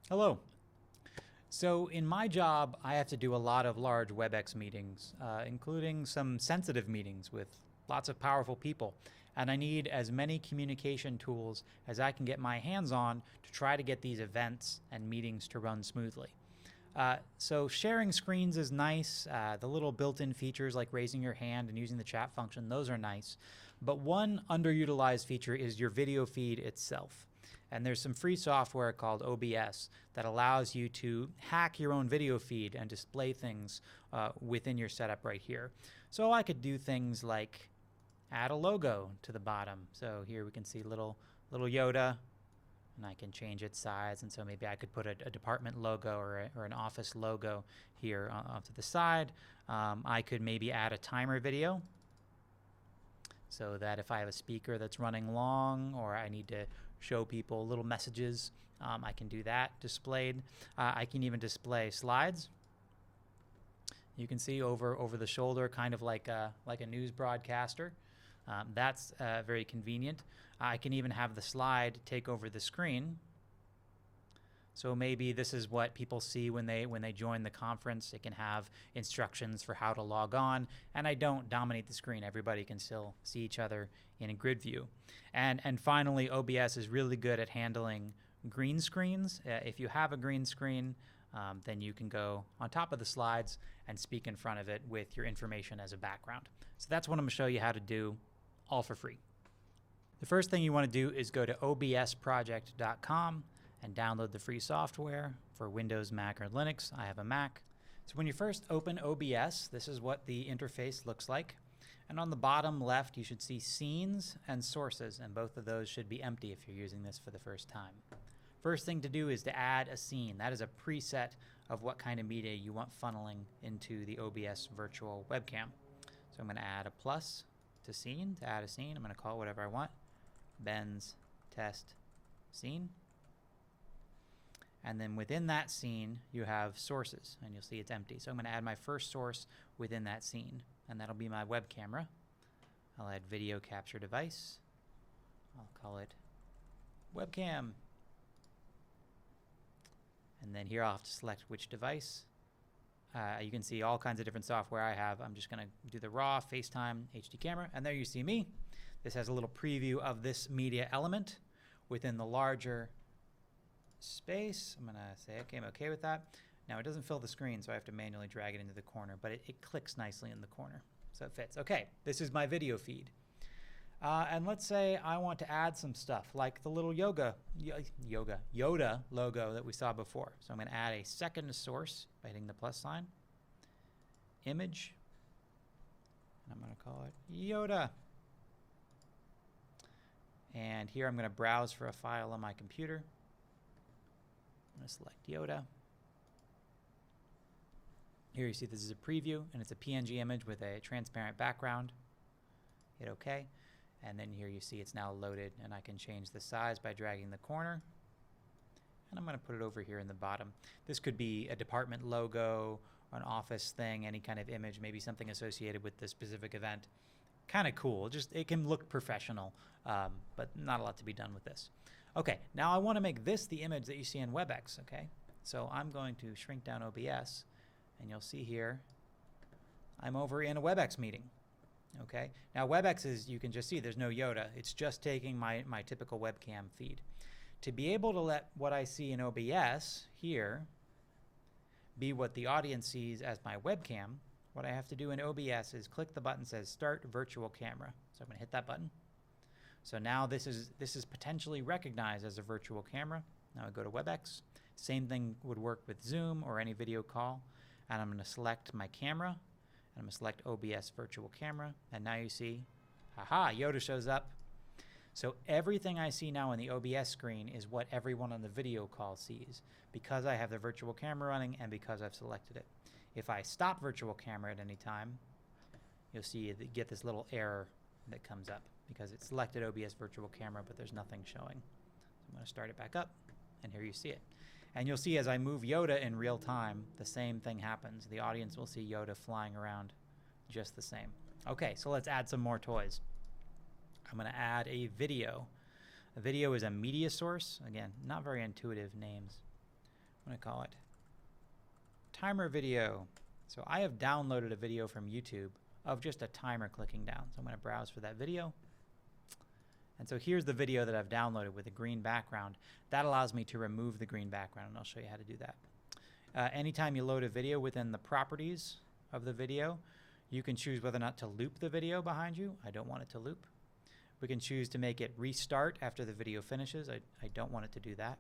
Hello. So in my job, I have to do a lot of large Webex meetings, including some sensitive meetings with lots of powerful people. And I need as many communication tools as I can get my hands on to try to get these events and meetings to run smoothly. So sharing screens is nice. The little built-in features like raising your hand and using the chat function, those are nice. But one underutilized feature is your video feed itself. And there's some free software called OBS that allows you to hack your own video feed and display things within your setup right here. So I could do things like add a logo to the bottom. So here we can see little Yoda, and I can change its size. And so maybe I could put a department logo or an office logo here off to the side. I could maybe add a timer video, so that if I have a speaker that's running long or I need to show people little messages, I can do that displayed. I can even display slides. You can see over the shoulder, kind of like a news broadcaster. That's very convenient. I can even have the slide take over the screen. So maybe this is what people see when they join the conference. It can have instructions for how to log on, and I don't dominate the screen. Everybody can still see each other in a grid view. And finally, OBS is really good at handling green screens. If you have a green screen, then you can go on top of the slides and speak in front of it with your information as a background. So that's what I'm going to show you how to do, all for free. The first thing you want to do is go to obsproject.com and download the free software for Windows, Mac, or Linux. I have a Mac. So when you first open OBS, this is what the interface looks like. And on the bottom left, you should see scenes and sources, and both of those should be empty if you're using this for the first time. First thing to do is to add a scene. That is a preset of what kind of media you want funneling into the OBS virtual webcam. So I'm going to add a plus to scene, to add a scene. I'm going to call it whatever I want. Ben's test scene. And then within that scene, you have sources, and you'll see it's empty. So I'm going to add my first source within that scene, and that'll be my web camera. I'll add video capture device. I'll call it webcam. And then here I'll have to select which device. You can see all kinds of different software I have. I'm just going to do the raw FaceTime HD camera, and there you see me. This has a little preview of this media element within the larger space. I'm going to say, okay, I'm okay with that. Now it doesn't fill the screen, so I have to manually drag it into the corner, but it clicks nicely in the corner, so it fits. Okay, this is my video feed. And let's say I want to add some stuff like the little Yoda logo that we saw before. So I'm going to add a second source by hitting the plus sign, image, and I'm going to call it Yoda. And here I'm going to browse for a file on my computer. I'm going to select Yoda. Here you see this is a preview, and it's a PNG image with a transparent background. Hit OK. And then here you see it's now loaded, and I can change the size by dragging the corner. And I'm going to put it over here in the bottom. This could be a department logo, an office thing, any kind of image, maybe something associated with this specific event. Kind of cool. Just it can look professional, but not a lot to be done with this. Okay, now I want to make this the image that you see in Webex, okay? So I'm going to shrink down OBS, and you'll see here I'm over in a Webex meeting, okay? Now Webex is, you can just see there's no Yoda. It's just taking my typical webcam feed. To be able to let what I see in OBS here be what the audience sees as my webcam, what I have to do in OBS is click the button that says Start Virtual Camera. So I'm going to hit that button. So now this is potentially recognized as a virtual camera. Now I go to Webex. Same thing would work with Zoom or any video call. And I'm going to select my camera. And I'm going to select OBS Virtual Camera. And now you see, haha, Yoda shows up. So everything I see now on the OBS screen is what everyone on the video call sees, because I have the virtual camera running and because I've selected it. If I stop virtual camera at any time, you'll see you get this little error that comes up because it selected OBS virtual camera, but there's nothing showing. So I'm going to start it back up, and here you see it. And you'll see as I move Yoda in real time, the same thing happens. The audience will see Yoda flying around just the same. Okay, so let's add some more toys. I'm going to add a video. A video is a media source. Again, not very intuitive names. I'm going to call it timer video. So I have downloaded a video from YouTube of just a timer clicking down. So I'm going to browse for that video. And so here's the video that I've downloaded with a green background. That allows me to remove the green background, and I'll show you how to do that. Anytime you load a video within the properties of the video, you can choose whether or not to loop the video behind you. I don't want it to loop. We can choose to make it restart after the video finishes. I don't want it to do that.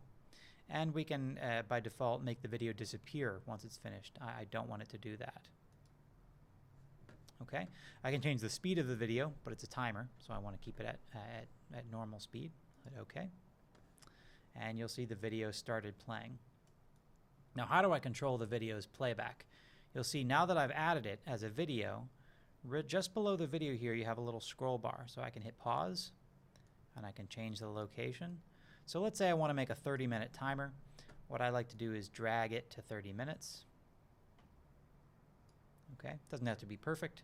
And we can, by default, make the video disappear once it's finished. I don't want it to do that. Okay, I can change the speed of the video, but it's a timer, so I want to keep it at normal speed. Hit OK. And you'll see the video started playing. Now, how do I control the video's playback? You'll see now that I've added it as a video, just below the video here, you have a little scroll bar. So I can hit pause, and I can change the location. So let's say I want to make a 30-minute timer. What I like to do is drag it to 30 minutes. Okay, doesn't have to be perfect.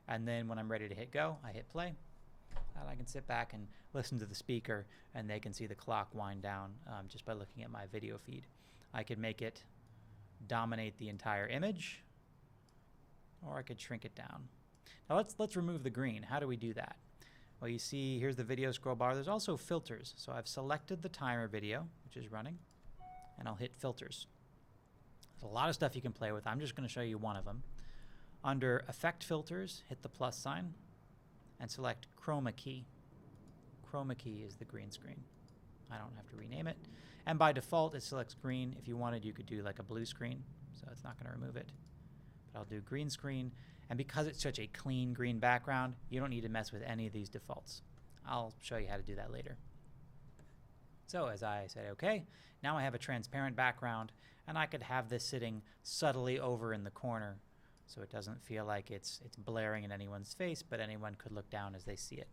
And then when I'm ready to hit go, I hit play. And I can sit back and listen to the speaker, and they can see the clock wind down just by looking at my video feed. I could make it dominate the entire image, or I could shrink it down. Now let's remove the green. How do we do that? Well, you see here's the video scroll bar. There's also filters. So I've selected the timer video, which is running, and I'll hit filters. There's a lot of stuff you can play with. I'm just going to show you one of them. Under Effect Filters, hit the plus sign and select Chroma Key. Chroma Key is the green screen. I don't have to rename it. And by default, it selects green. If you wanted, you could do like a blue screen, so it's not going to remove it. But I'll do green screen. And because it's such a clean green background, you don't need to mess with any of these defaults. I'll show you how to do that later. So as I said, okay, now I have a transparent background, and I could have this sitting subtly over in the corner so it doesn't feel like it's blaring in anyone's face, but anyone could look down as they see it.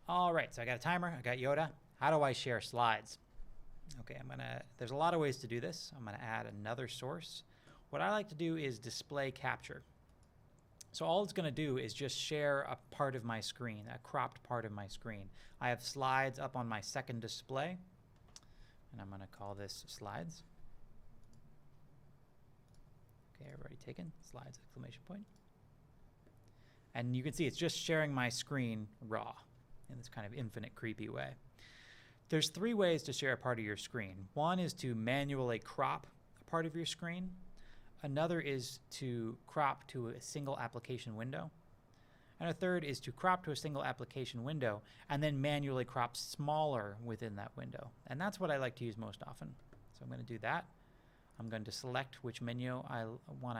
All right, so I got a timer, I got Yoda. How do I share slides? Okay, there's a lot of ways to do this. I'm gonna add another source. What I like to do is display capture. So all it's gonna do is just share a part of my screen, a cropped part of my screen. I have slides up on my second display, and I'm gonna call this slides. Okay, everybody taken? Slides, exclamation point. And you can see it's just sharing my screen raw in this kind of infinite creepy way. There's three ways to share a part of your screen. One is to manually crop a part of your screen. Another is to crop to a single application window. And a third is to crop to a single application window and then manually crop smaller within that window. And that's what I like to use most often. So I'm going to do that. I'm going to select which menu I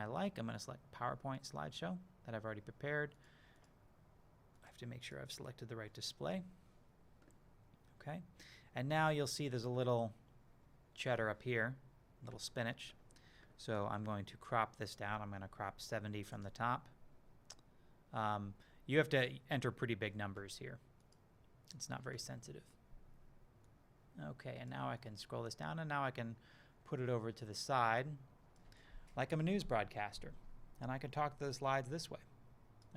like. I'm going to select PowerPoint slideshow that I've already prepared. I have to make sure I've selected the right display. Okay. And now you'll see there's a little cheddar up here, a little spinach. So I'm going to crop this down. I'm going to crop 70 from the top. You have to enter pretty big numbers here. It's not very sensitive. Okay, and now I can scroll this down, and now I can put it over to the side like I'm a news broadcaster. And I can talk to the slides this way.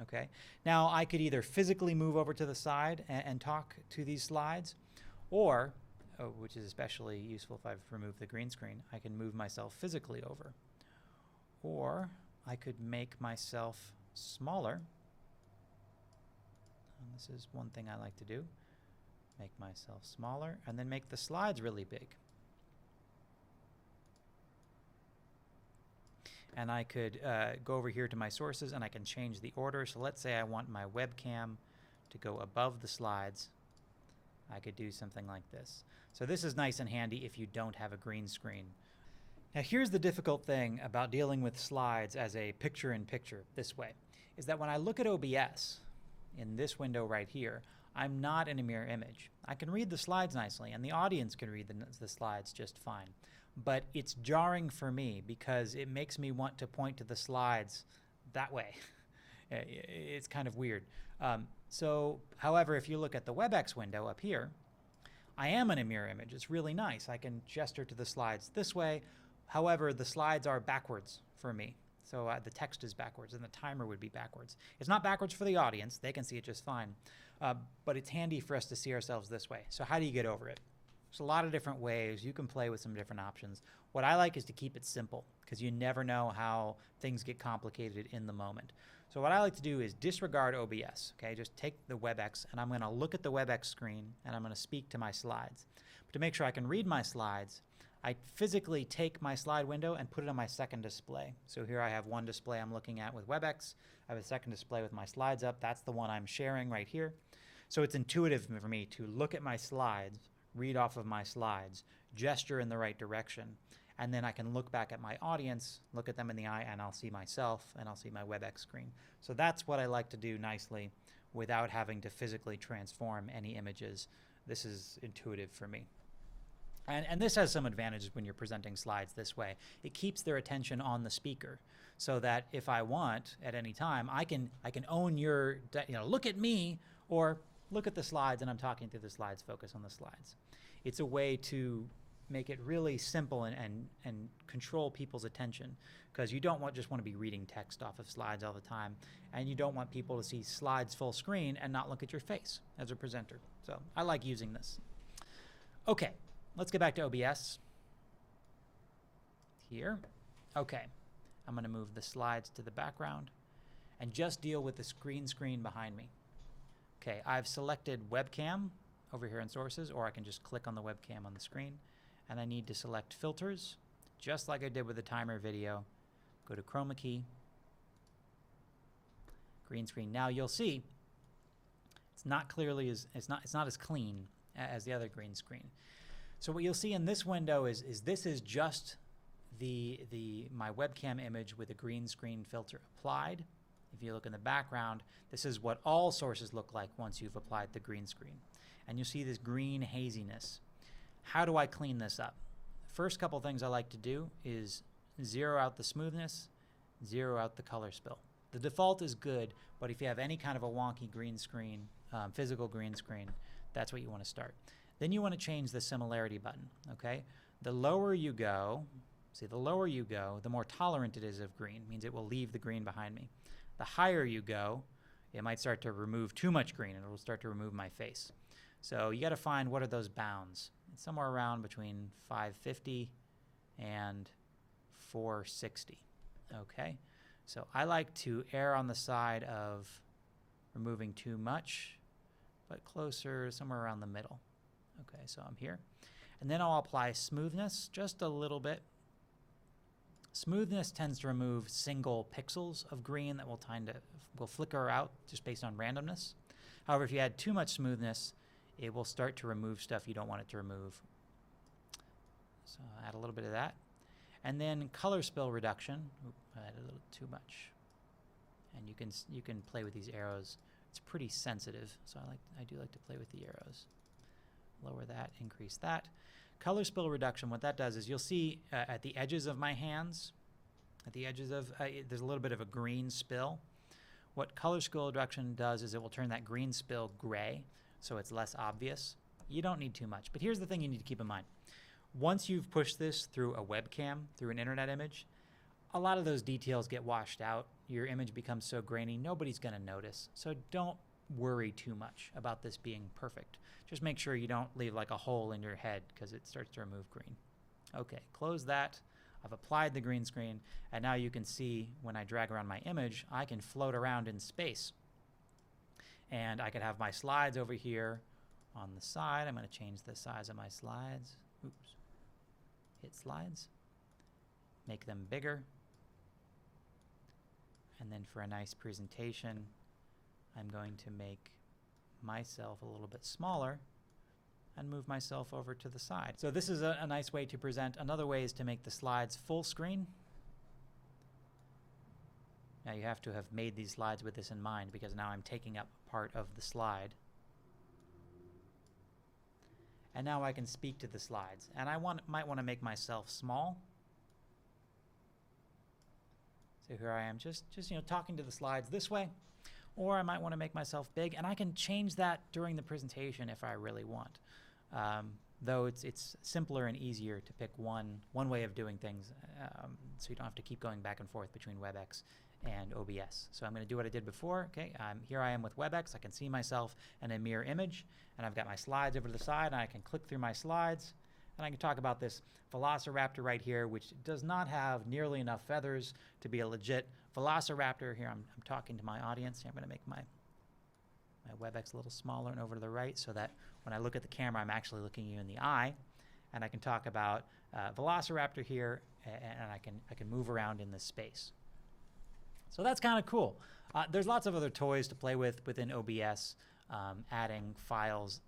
Okay. Now I could either physically move over to the side and talk to these slides, or, which is especially useful if I've removed the green screen, I can move myself physically over. Or I could make myself smaller. And this is one thing I like to do. Make myself smaller and then make the slides really big. And I could go over here to my sources and I can change the order. So let's say I want my webcam to go above the slides. I could do something like this. So this is nice and handy if you don't have a green screen. Now here's the difficult thing about dealing with slides as a picture-in-picture this way, is that when I look at OBS in this window right here, I'm not in a mirror image. I can read the slides nicely, and the audience can read the slides just fine. But it's jarring for me because it makes me want to point to the slides that way. It's kind of weird. However, if you look at the Webex window up here, I am in a mirror image. It's really nice. I can gesture to the slides this way. However, the slides are backwards for me. So the text is backwards and the timer would be backwards. It's not backwards for the audience. They can see it just fine. But it's handy for us to see ourselves this way. So how do you get over it? There's a lot of different ways. You can play with some different options. What I like is to keep it simple because you never know how things get complicated in the moment. So what I like to do is disregard OBS, okay? Just take the Webex and I'm gonna look at the Webex screen and I'm gonna speak to my slides. But to make sure I can read my slides, I physically take my slide window and put it on my second display. So here I have one display I'm looking at with Webex. I have a second display with my slides up. That's the one I'm sharing right here. So it's intuitive for me to look at my slides, read off of my slides, gesture in the right direction, and then I can look back at my audience, look at them in the eye, and I'll see myself, and I'll see my Webex screen. So that's what I like to do nicely without having to physically transform any images. This is intuitive for me. And this has some advantages when you're presenting slides this way. It keeps their attention on the speaker so that if I want at any time, I can own your, look at me, or look at the slides and I'm talking through the slides, focus on the slides. It's a way to make it really simple and control people's attention because you don't just want to be reading text off of slides all the time, and you don't want people to see slides full screen and not look at your face as a presenter. So I like using this. Okay. Let's get back to OBS here. Okay, I'm gonna move the slides to the background and just deal with the screen behind me. Okay, I've selected webcam over here in sources, or I can just click on the webcam on the screen, and I need to select filters, just like I did with the timer video. Go to chroma key, green screen. Now you'll see it's not as clean as the other green screen. So what you'll see in this window is this is just my webcam image with a green screen filter applied. If you look in the background, this is what all sources look like once you've applied the green screen. And you'll see this green haziness. How do I clean this up? First couple things I like to do is zero out the smoothness, zero out the color spill. The default is good, but if you have any kind of a wonky green screen, physical green screen, that's what you want to start. Then you want to change the similarity button, okay? The lower you go, the more tolerant it is of green, means it will leave the green behind me. The higher you go, it might start to remove too much green and it will start to remove my face. So you got to find what are those bounds. It's somewhere around between 550 and 460, okay? So I like to err on the side of removing too much, but closer, somewhere around the middle. Okay, so I'm here. And then I'll apply smoothness just a little bit. Smoothness tends to remove single pixels of green that will flicker out just based on randomness. However, if you add too much smoothness, it will start to remove stuff you don't want it to remove. So I'll add a little bit of that. And then color spill reduction. Oop, I added a little too much. And you can play with these arrows. It's pretty sensitive, so I do like to play with the arrows. Lower that, increase that. Color spill reduction, what that does is you'll see at the edges of my hands, there's a little bit of a green spill. What color spill reduction does is it will turn that green spill gray, so it's less obvious. You don't need too much, but here's the thing you need to keep in mind. Once you've pushed this through a webcam, through an internet image, a lot of those details get washed out. Your image becomes so grainy, nobody's gonna notice. So don't worry too much about this being perfect. Just make sure you don't leave like a hole in your head because it starts to remove green. Okay, close that. I've applied the green screen, and now you can see when I drag around my image, I can float around in space. And I could have my slides over here on the side. I'm going to change the size of my slides. Oops. Hit slides. Make them bigger. And then for a nice presentation, I'm going to make myself a little bit smaller and move myself over to the side. So this is a nice way to present. Another way is to make the slides full screen. Now you have to have made these slides with this in mind because now I'm taking up part of the slide. And now I can speak to the slides. And I might want to make myself small. So here I am just talking to the slides this way. Or I might want to make myself big, and I can change that during the presentation if I really want. though it's simpler and easier to pick one way of doing things, so you don't have to keep going back and forth between Webex and OBS. So I'm going to do what I did before. Okay, here I am with Webex. I can see myself in a mirror image, and I've got my slides over to the side, and I can click through my slides, and I can talk about this Velociraptor right here, which does not have nearly enough feathers to be a legit Velociraptor. Here I'm talking to my audience. Here I'm going to make my Webex a little smaller and over to the right so that when I look at the camera, I'm actually looking you in the eye, and I can talk about Velociraptor here, and I can move around in this space. So that's kind of cool. There's lots of other toys to play with within OBS, adding files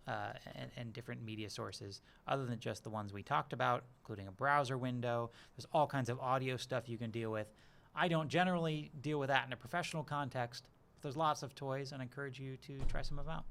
and different media sources other than just the ones we talked about, including a browser window. There's all kinds of audio stuff you can deal with. I don't generally deal with that in a professional context. There's lots of toys, and I encourage you to try some of them out.